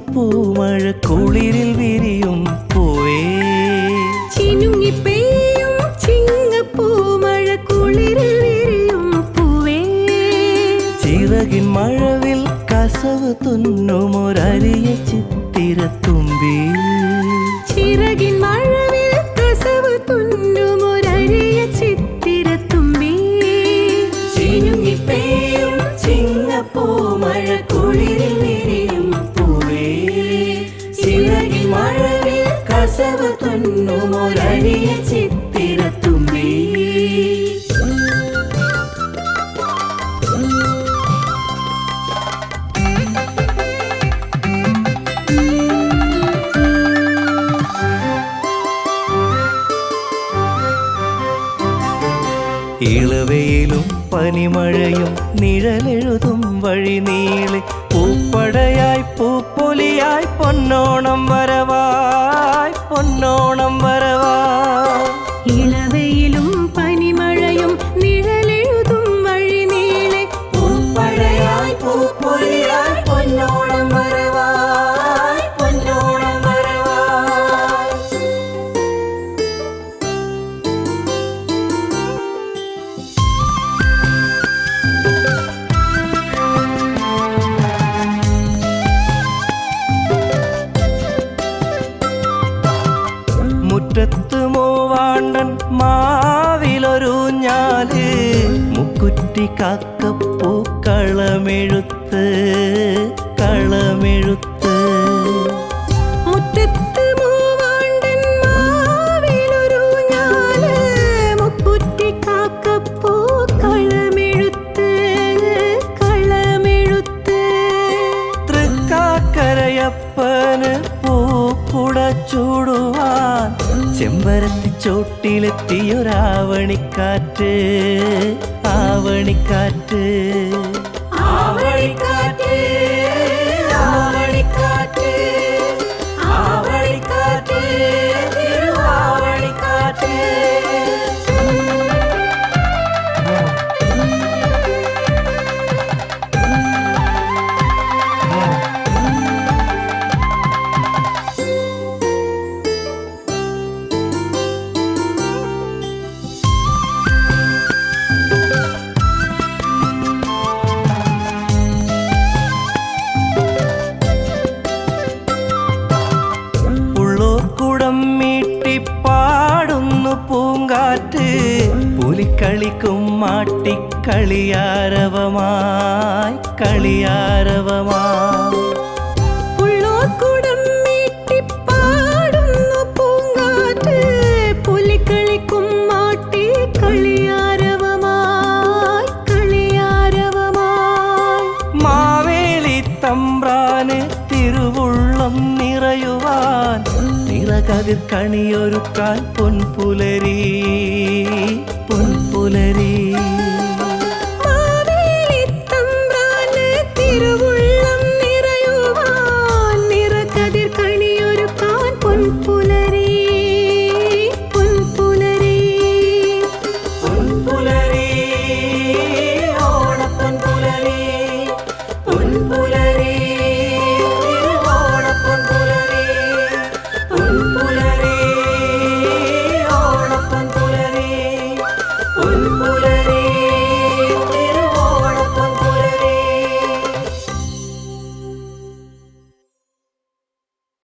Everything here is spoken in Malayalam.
ചിങ്ങപ്പൂമഴ കുളിരിൽ വിരിയും പൂവേ ചിനുങ്ങിപ്പെയ്യും ചിങ്ങപ്പൂമഴ കുളിരിൽ വിരിയും പൂവേ ചിറകിൻ മഴവിൽ കസവ് തുന്നുമൊരരിയ ചിത്തിരത്തുമ്പി ചിറകിൻ മഴവിൽ കസവ് തുന്നുമൊരരിയ ചിത്തിരത്തുമ്പി ചിനുങ്ങിപ്പെയ്യും ചിങ്ങപ്പൂമഴ കുളിരിൽ വിരിയും പൂവേ ചിറകിൻ മഴവിൽ കസവ് തുന്നുമൊരരിയ ചിത്തിരത്തുമ്പി ഇളവയിലും പനിമഴയും നിഴലെഴുതും വഴി നീളെ പൂപ്പടയായി പൂപ്പൊലിയായി പൊന്നോണം വരവായി പൊന്നോണം വരവായി ഇളവയിലും പനിമഴയും നിഴലെഴുതും വഴി നീളെ പൂപ്പടയായി പൂപ്പൊലിയായി പൊന്നോണം വരവായി പൊന്നോണം വരവായി മുറ്റത്ത് മൂവാണ്ടൻ മാവിലൊരുഞ്ഞാല് മുക്കുറ്റി കാക്കപ്പൂ കളമെഴുത്ത് കളമെഴുത്ത് മുറ്റത്ത് മൂവാണ്ടൻ മാവിലൊരുഞ്ഞാല് മുക്കുറ്റി കാക്കപ്പൂ കളമെഴുത്ത് കളമെഴുത്ത് തൃക്കാക്കരയപ്പന് പൂക്കുട ചൂടുവാൻ ചെമ്പരത്തി ചോട്ടിലെത്തിയൊരാവണിക്കാറ്റ് ആവണിക്കാറ്റ് ആവണിക്കാറ്റ് ആവണിക്കാറ്റ് ആവണിക്കാറ്റ് തിരുവാവണിക്കാറ്റ് ഉള്ളോർക്കുടം മീട്ടിപ്പാടുന്നു പൂങ്കാറ്റ് പുലിക്കളിക്കും മാട്ടിക്കളിയാരവമായി കളിയാരവമായി ഉള്ളോർക്കുടം മീട്ടിപ്പാടുന്നു പൂങ്കാറ്റ് പുലിക്കളിക്കും മാട്ടി കളിയാരവമായി കളിയാരവമായി മാവേലി തമ്പ്രാന് തിരുവുള്ളം നിറയുവാൻ നിറകതിർ കണിയൊരുക്കാൻ പൊൻപുലരി പൊൻപുലരി